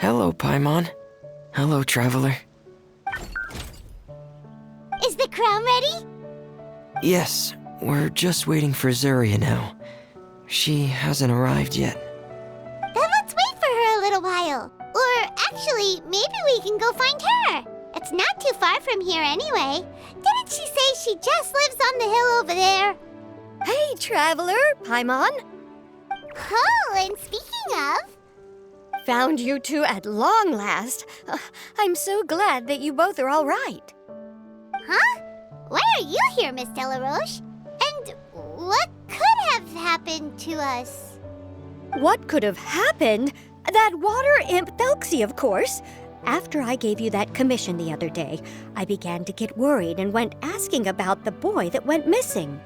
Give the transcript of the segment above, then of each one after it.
Hello, Paimon. Hello, traveler. Is the crown ready? Yes, we're just waiting for Zuria now. She hasn't arrived yet. Then let's wait for her a little while. Or actually, maybe we can go find her. It's not too far from here anyway. Didn't she say she just lives on the hill over there? Hey, traveler, Paimon. Oh, and speaking of... Found you two at long last. I'm so glad that you both are all right. Huh? Why are you here, Miss Delaroche? And what could have happened to us? What could have happened? That water imp Thelxie, of course. After I gave you that commission the other day, I began to get worried and went asking about the boy that went missing.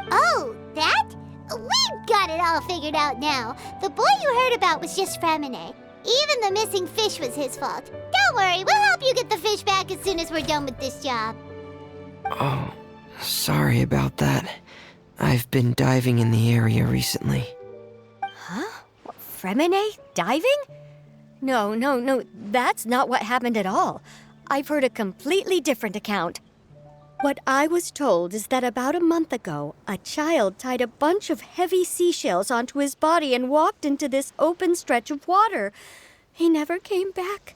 Oh, that? We've got it all figured out now. The boy you heard about was just Fremine. Even the missing fish was his fault. Don't worry, we'll help you get the fish back as soon as we're done with this job. Oh, sorry about that. I've been diving in the area recently. Huh? Fremine? Diving? No, that's not what happened at all. I've heard a completely different account. What I was told is that about a month ago, a child tied a bunch of heavy seashells onto his body and walked into this open stretch of water. He never came back.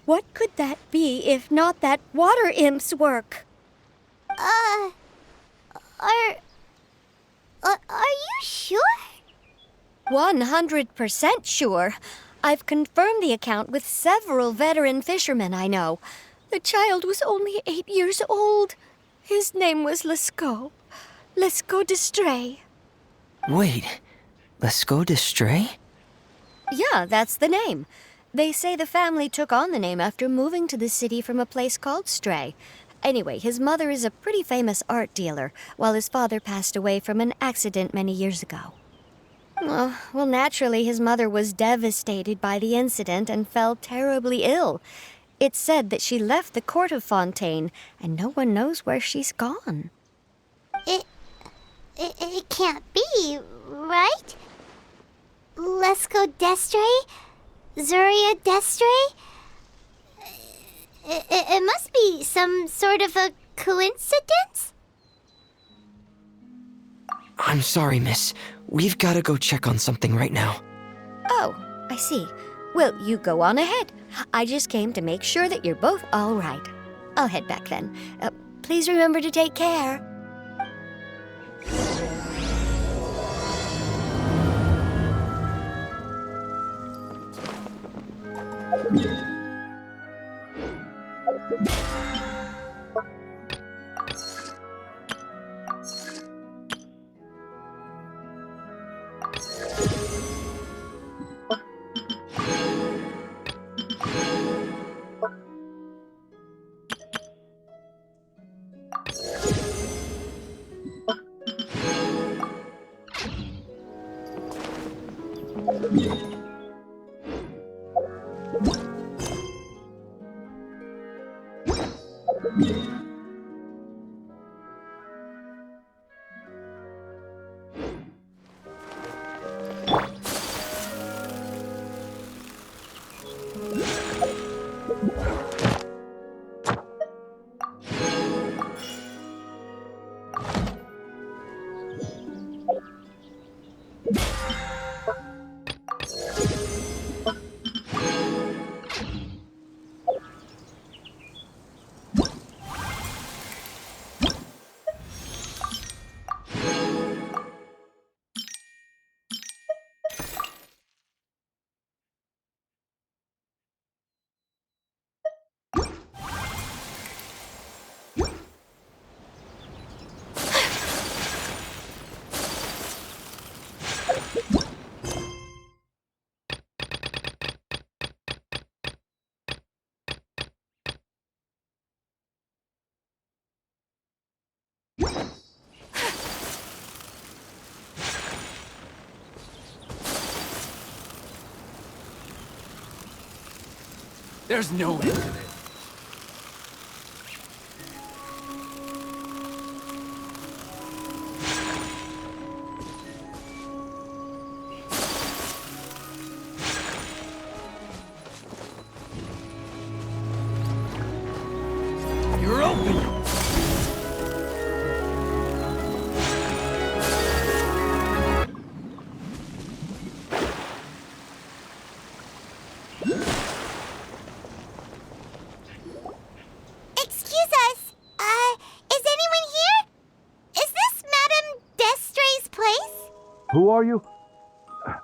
What could that be if not that water imp's work? Are you sure? 100% sure. I've confirmed the account with several veteran fishermen I know. The child was only 8 years old. His name was Lescaut. Lescaut d'Estray. Wait, Lescaut d'Estray? Yeah, that's the name. They say the family took on the name after moving to the city from a place called Stray. Anyway, his mother is a pretty famous art dealer, while his father passed away from an accident many years ago. Well, naturally, his mother was devastated by the incident and fell terribly ill. It's said that she left the court of Fontaine, and no one knows where she's gone. It can't be, right? Lescaut d'Estray? Zuria d'Estray? It must be some sort of a coincidence? I'm sorry, miss. We've got to go check on something right now. Oh, I see. Well, you go on ahead. I just came to make sure that you're both all right. I'll head back then. Please remember to take care. There's no end to this. Excuse us. Is anyone here? Is this Madame Destray's place? Who are you?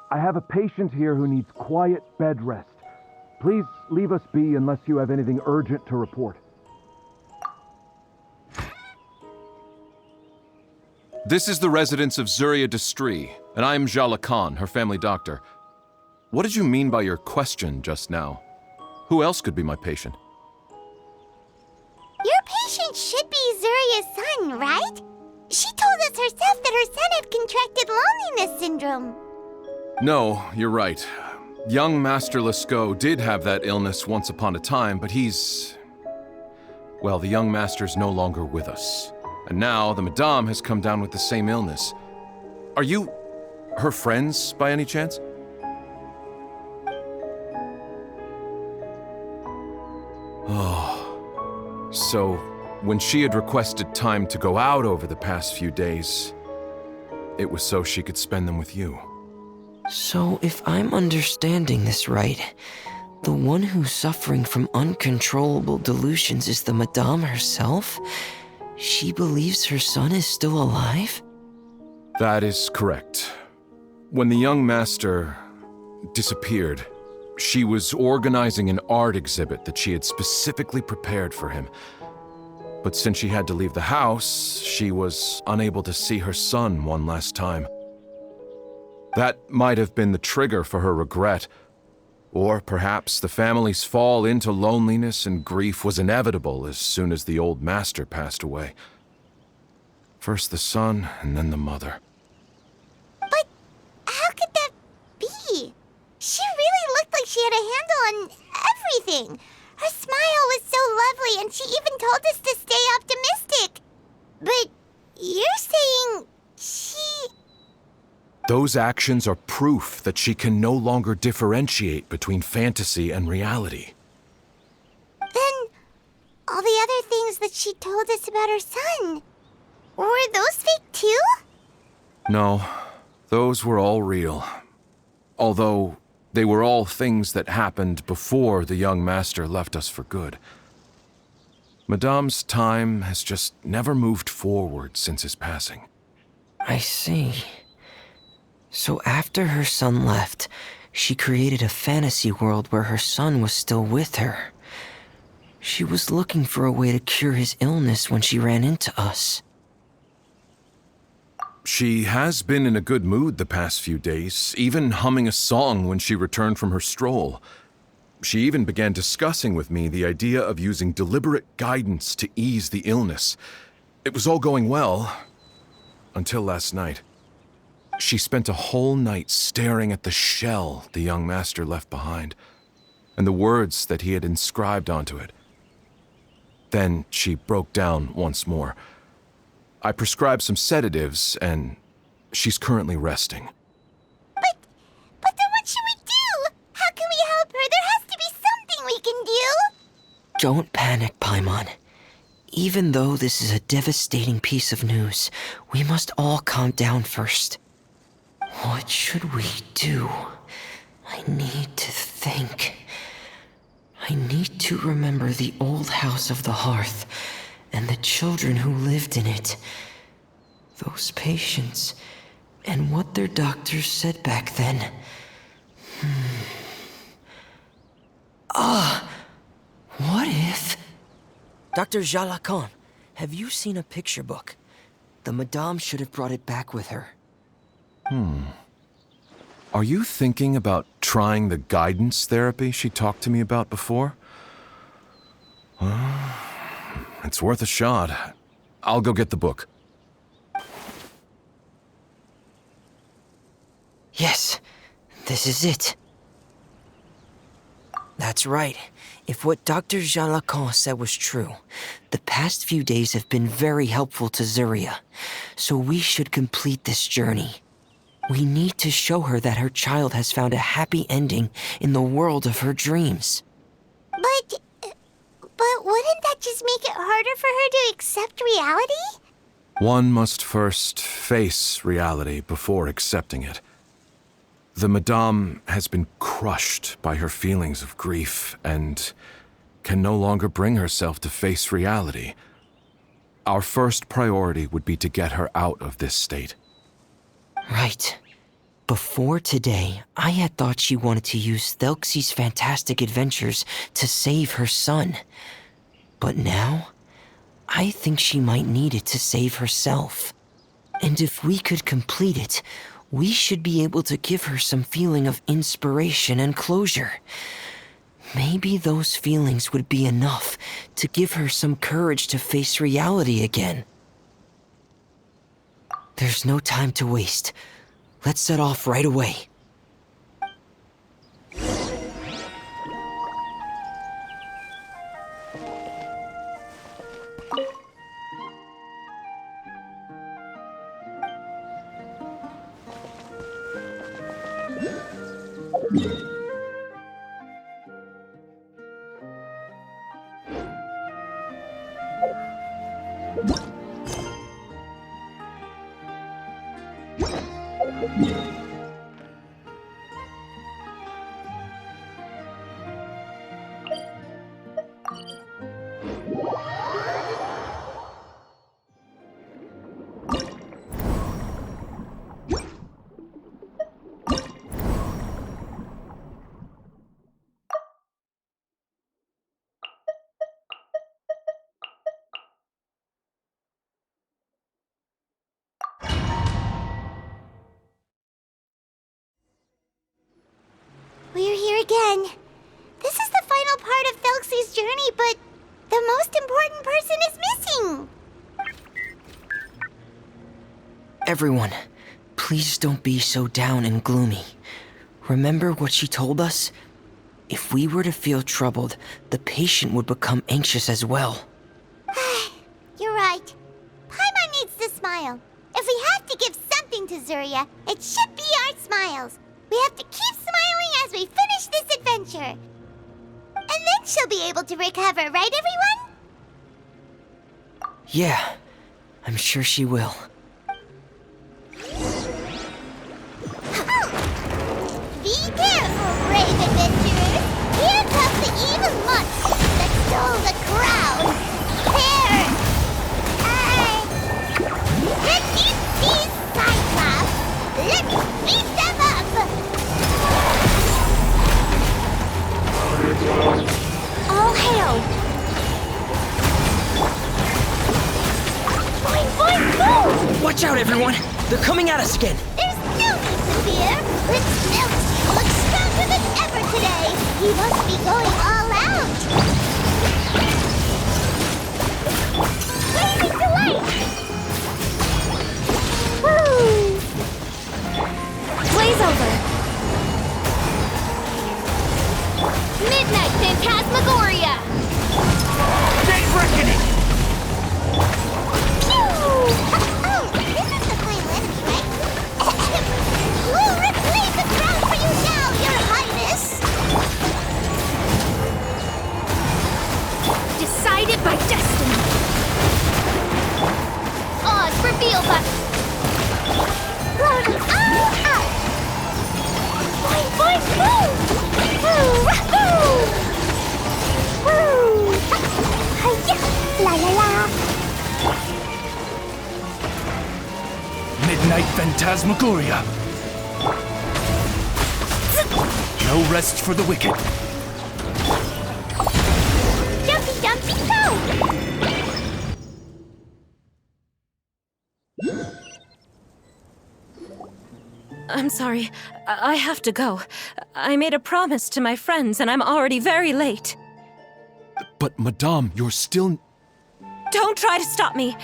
I have a patient here who needs quiet bed rest. Please leave us be unless you have anything urgent to report. This is the residence of Zuria Destry, and I'm Jala Khan, her family doctor. What did you mean by your question just now? Who else could be my patient? Your patient should be Zuria's son, right? She told us herself that her son had contracted loneliness syndrome. No, you're right. Young Master Lescaut did have that illness once upon a time, but well, the young master's no longer with us. And now the Madame has come down with the same illness. Are you her friends by any chance? Oh, so when she had requested time to go out over the past few days, it was so she could spend them with you. So, if I'm understanding this right, the one who's suffering from uncontrollable delusions is the Madame herself? She believes her son is still alive? That is correct. When the young master disappeared, she was organizing an art exhibit that she had specifically prepared for him. But since she had to leave the house, she was unable to see her son one last time. That might have been the trigger for her regret. Or perhaps the family's fall into loneliness and grief was inevitable as soon as the old master passed away. First the son, and then the mother. But how could that be? She really looked like she had a handle on everything. Her smile was so lovely, and she even told us to stay optimistic. But you're saying she... Those actions are proof that she can no longer differentiate between fantasy and reality. Then, all the other things that she told us about her son, were those fake too? No, those were all real. Although, they were all things that happened before the young master left us for good. Madame's time has just never moved forward since his passing. I see. So after her son left, she created a fantasy world where her son was still with her. She was looking for a way to cure his illness when she ran into us. She has been in a good mood the past few days, even humming a song when she returned from her stroll. She even began discussing with me the idea of using deliberate guidance to ease the illness. It was all going well, until last night. She spent a whole night staring at the shell the young master left behind, and the words that he had inscribed onto it. Then she broke down once more. I prescribed some sedatives, and she's currently resting. But then what should we do? How can we help her? There has to be something we can do! Don't panic, Paimon. Even though this is a devastating piece of news, we must all calm down first. What should we do? I need to think. I need to remember the old house of the hearth and the children who lived in it. Those patients, and what their doctors said back then. What if... Dr. Jala Khan, have you seen a picture book? The Madame should have brought it back with her. Are you thinking about trying the guidance therapy she talked to me about before? It's worth a shot. I'll go get the book. Yes, this is it. That's right. If what Dr. Jalacan said was true, the past few days have been very helpful to Zuria, so we should complete this journey. We need to show her that her child has found a happy ending in the world of her dreams. But wouldn't that just make it harder for her to accept reality? One must first face reality before accepting it. The Madame has been crushed by her feelings of grief and can no longer bring herself to face reality. Our first priority would be to get her out of this state. Right. Before today, I had thought she wanted to use Thelxie's fantastic adventures to save her son. But now, I think she might need it to save herself. And if we could complete it, we should be able to give her some feeling of inspiration and closure. Maybe those feelings would be enough to give her some courage to face reality again. There's no time to waste. Let's set off right away. We're here again. This is the final part of Thelxie's journey, but the most important person is missing. Everyone, please don't be so down and gloomy. Remember what she told us? If we were to feel troubled, the patient would become anxious as well. You're right. Paimon needs to smile. If we have to give something to Zuria, it should be our smiles. We have to keep smiling as we finish this adventure. And then she'll be able to recover, right, everyone? Yeah, I'm sure she will. Be careful, brave adventurers! Here comes the evil monster that stole the crown! There! Let me see Cyclops! Let me beat them up! All hail! Boing, boing, boom! Watch out, everyone! They're coming at us again! There's no need to fear! Thelxie looks stronger than ever today! He must be going all out! Blazing delight! Woo! Blaze over! Midnight Phantasmagoria! Day Reckoning! Oh, this is the final enemy, right? We'll reclaim the crown for you now, Your Highness! Decided by destiny! Odd reveal button! Glory all out! Boing, boing, boom! Woo, wahoo! Woo! Hi-ya! La la la! Midnight Phantasmagoria. No rest for the wicked. Jumpy, jumpy, go! I'm sorry. I have to go. I made a promise to my friends, and I'm already very late. But, Madame, you're still... Don't try to stop me.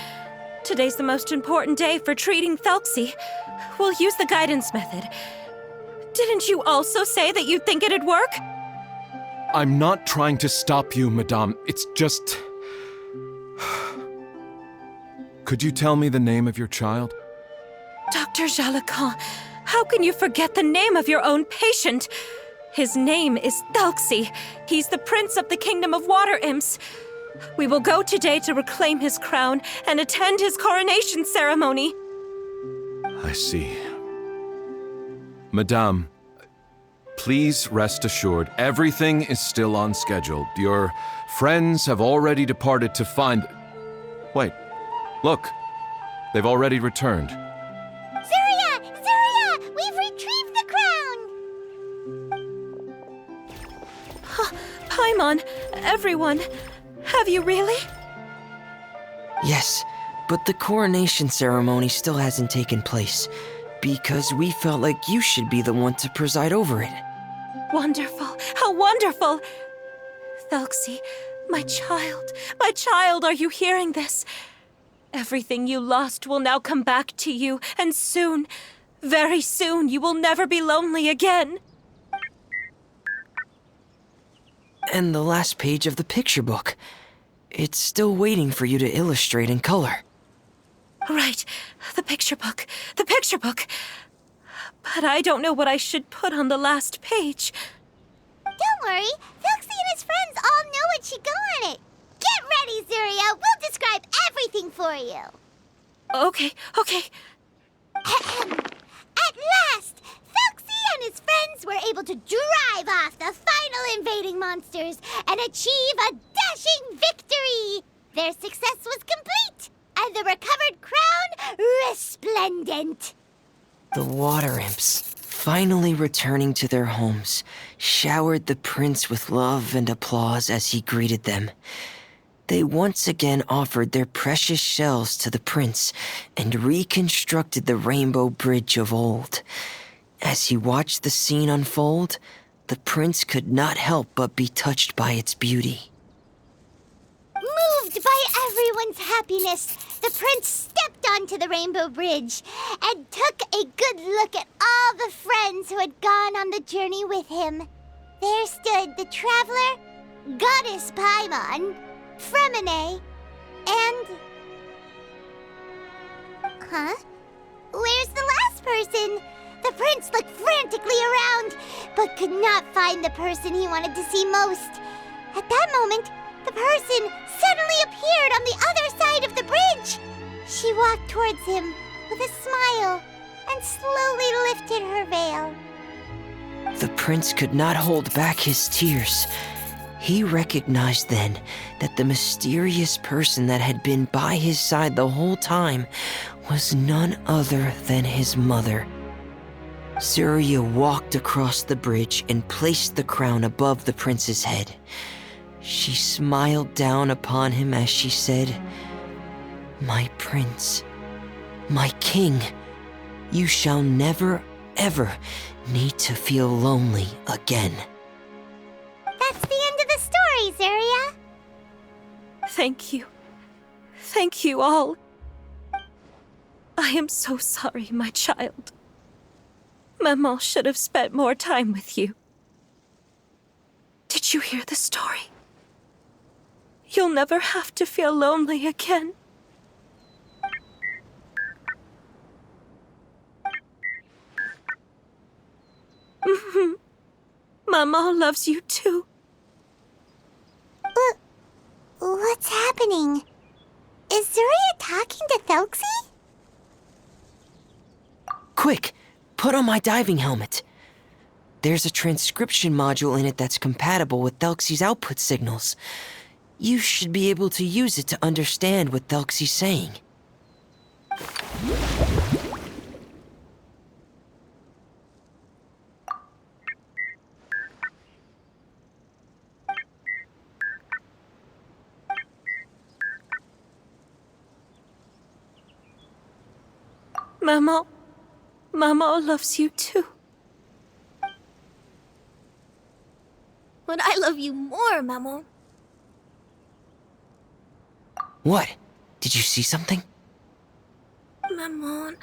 Today's the most important day for treating Thelxie. We'll use the guidance method. Didn't you also say that you'd think it'd work? I'm not trying to stop you, Madame. It's just... Could you tell me the name of your child? Dr. Jalacan, how can you forget the name of your own patient? His name is Thelxie. He's the prince of the kingdom of water imps. We will go today to reclaim his crown and attend his coronation ceremony. I see. Madame, Please rest assured, everything is still on schedule. Your friends have already departed to find... Wait, look. They've already returned. Zuria! Zuria! We've retrieved the crown! Paimon, everyone, have you really? Yes, but the coronation ceremony still hasn't taken place, because we felt like you should be the one to preside over it. Wonderful! How wonderful! Thelxie, my child, are you hearing this? Everything you lost will now come back to you, and soon, very soon, you will never be lonely again. And the last page of the picture book. It's still waiting for you to illustrate in color. Right, the picture book. But I don't know what I should put on the last page. Don't worry, Thelxie and his friends all know what should go on it. Get ready, Zuria. We'll describe everything for you. Okay. At last, Thelxie and his friends were able to drive off the final invading monsters and achieve a dashing victory. Their success was complete, and the recovered crown resplendent. The water imps, finally returning to their homes, showered the prince with love and applause as he greeted them. They once again offered their precious shells to the prince and reconstructed the rainbow bridge of old. As he watched the scene unfold, the prince could not help but be touched by its beauty. Moved by everyone's happiness, the prince stepped onto the rainbow bridge and took a good look at all the friends who had gone on the journey with him. There stood the traveler, Goddess Paimon, Fremine, and... Huh? Where's the last person? The prince looked frantically around, but could not find the person he wanted to see most. At that moment, the person suddenly appeared on the other side of the bridge. She walked towards him with a smile and slowly lifted her veil. The prince could not hold back his tears. He recognized then that the mysterious person that had been by his side the whole time was none other than his mother. Zuria walked across the bridge and placed the crown above the prince's head. She smiled down upon him as she said, "My prince, my king, you shall never, ever need to feel lonely again." That's the end of the story, Zuria. Thank you. Thank you all. I am so sorry, my child. Maman should have spent more time with you. Did you hear the story? You'll never have to feel lonely again. Maman loves you too. What's happening? Is Zuria talking to Thelxie? Quick, put on my diving helmet. There's a transcription module in it that's compatible with Thelxie's output signals. You should be able to use it to understand what Thelxie's saying. Maman loves you too. But I love you more, Maman. What? Did you see something? Maman,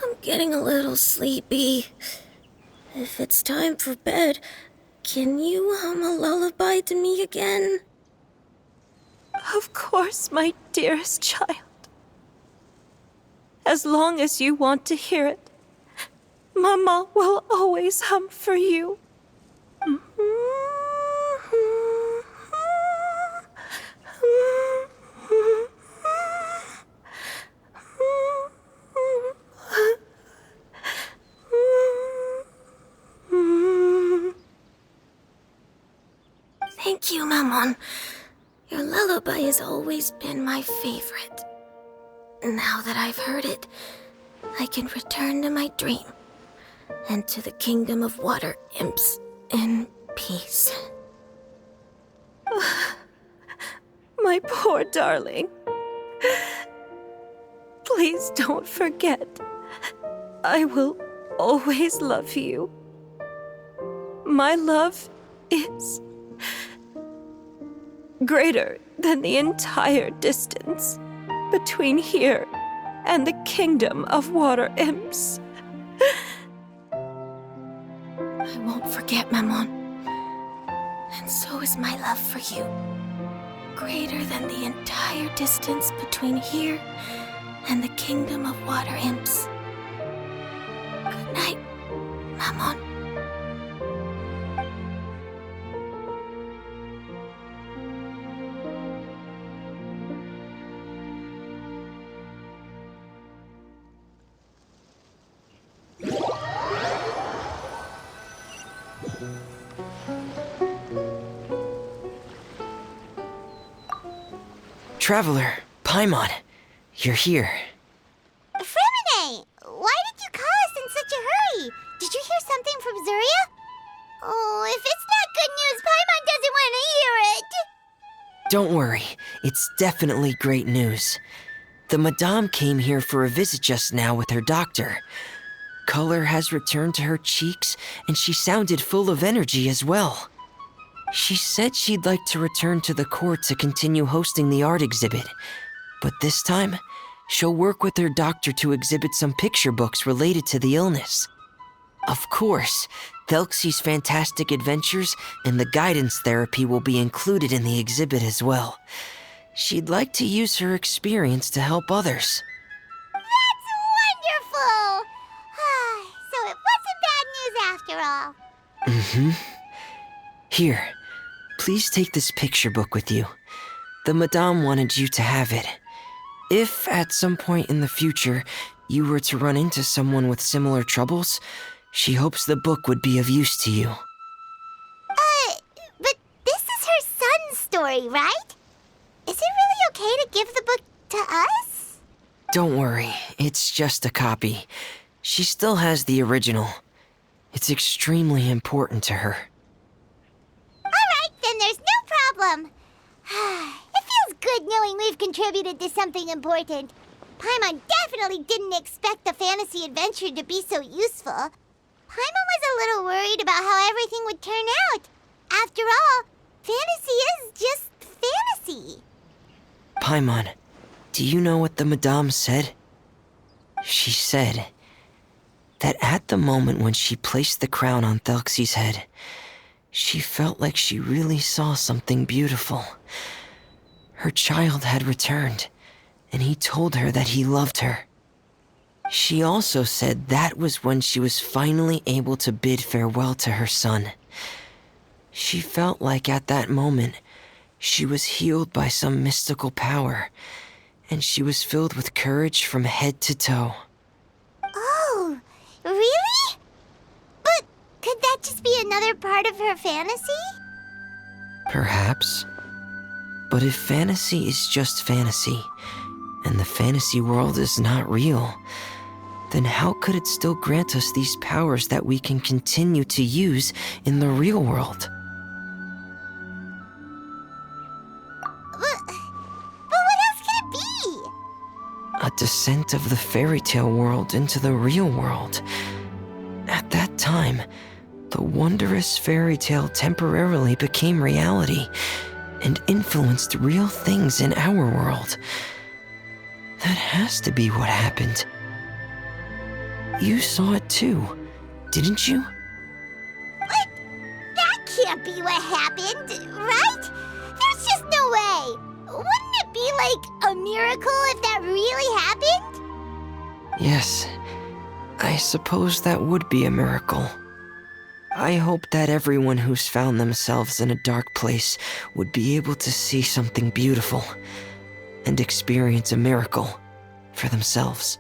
I'm getting a little sleepy. If it's time for bed, can you hum a lullaby to me again? Of course, my dearest child. As long as you want to hear it, Mama will always hum for you. Thank you, Paimon. Your lullaby has always been my favorite. Now that I've heard it, I can return to my dream and to the kingdom of water imps in peace. My poor darling. Please don't forget. I will always love you. My love is greater than the entire distance between here and the kingdom of water imps. I won't forget, Paimon. And so is my love for you. Greater than the entire distance between here and the kingdom of water imps. Good night, Paimon. Traveler, Paimon, you're here. Fremine, why did you call us in such a hurry? Did you hear something from Zuria? Oh, if it's not good news, Paimon doesn't want to hear it. Don't worry, it's definitely great news. The Madame came here for a visit just now with her doctor. Color has returned to her cheeks, and she sounded full of energy as well. She said she'd like to return to the court to continue hosting the art exhibit. But this time, she'll work with her doctor to exhibit some picture books related to the illness. Of course, Thelxie's fantastic adventures and the guidance therapy will be included in the exhibit as well. She'd like to use her experience to help others. That's wonderful! So it wasn't bad news after all. Mm-hmm. Here, please take this picture book with you. The Madame wanted you to have it. If, at some point in the future, you were to run into someone with similar troubles, she hopes the book would be of use to you. But this is her son's story, right? Is it really okay to give the book to us? Don't worry, it's just a copy. She still has the original. It's extremely important to her. Alright, then there's no problem. It feels good knowing we've contributed to something important. Paimon definitely didn't expect the fantasy adventure to be so useful. Paimon was a little worried about how everything would turn out. After all, fantasy is just fantasy. Paimon, do you know what the Madame said? She said that at the moment when she placed the crown on Thelxie's head, she felt like she really saw something beautiful. Her child had returned, and he told her that he loved her. She also said that was when she was finally able to bid farewell to her son. She felt like at that moment, she was healed by some mystical power, and she was filled with courage from head to toe. Oh, really? But could that just be another part of her fantasy? Perhaps. But if fantasy is just fantasy, and the fantasy world is not real, then how could it still grant us these powers that we can continue to use in the real world? But what else could it be? A descent of the fairy tale world into the real world. At that time, the wondrous fairy tale temporarily became reality and influenced real things in our world. That has to be what happened. You saw it too, didn't you? But that can't be what happened, right? There's just no way. Wouldn't it be like a miracle if that really happened? Yes, I suppose that would be a miracle. I hope that everyone who's found themselves in a dark place would be able to see something beautiful and experience a miracle for themselves.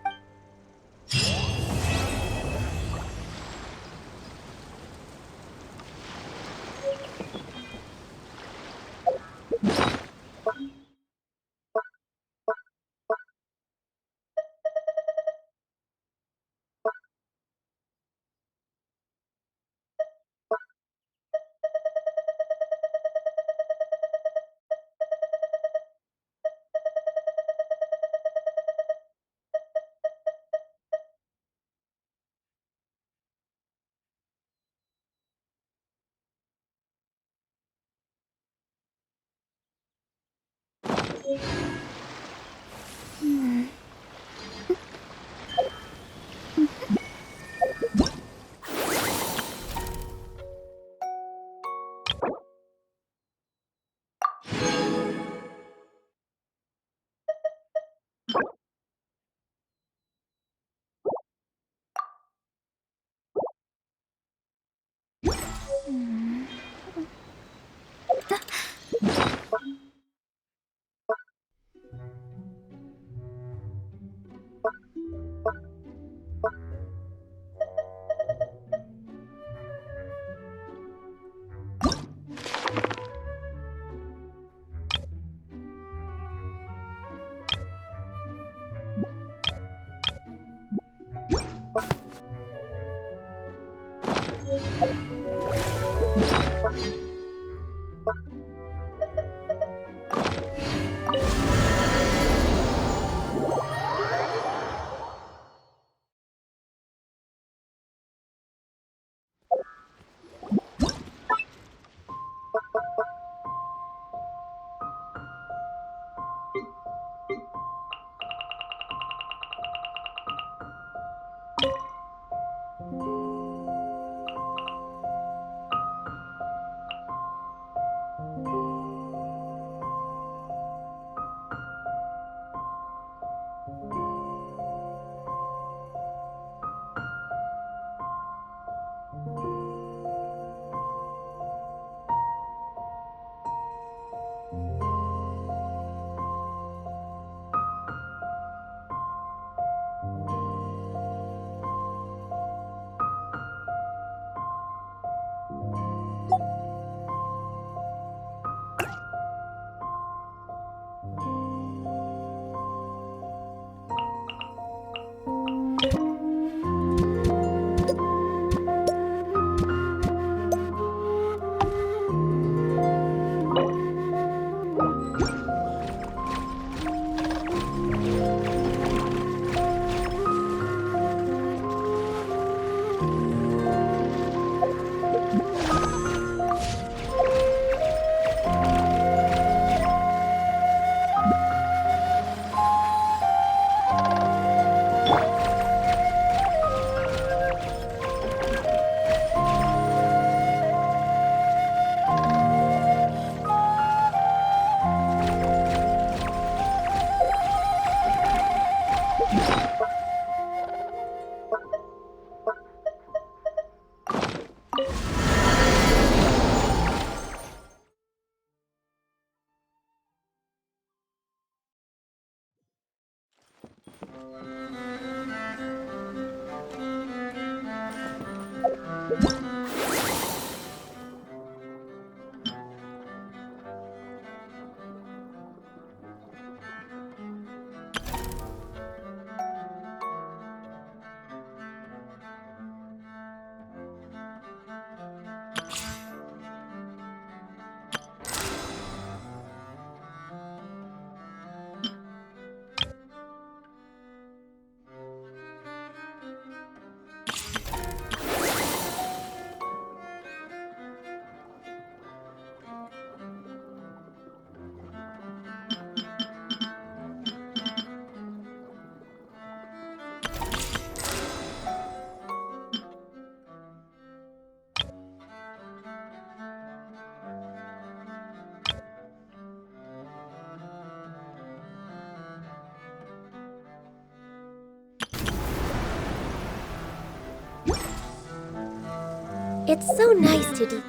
It's so nice to do.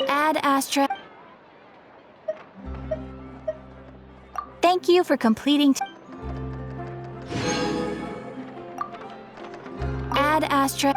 Ad Astra. Thank you for completing. Ad Astra.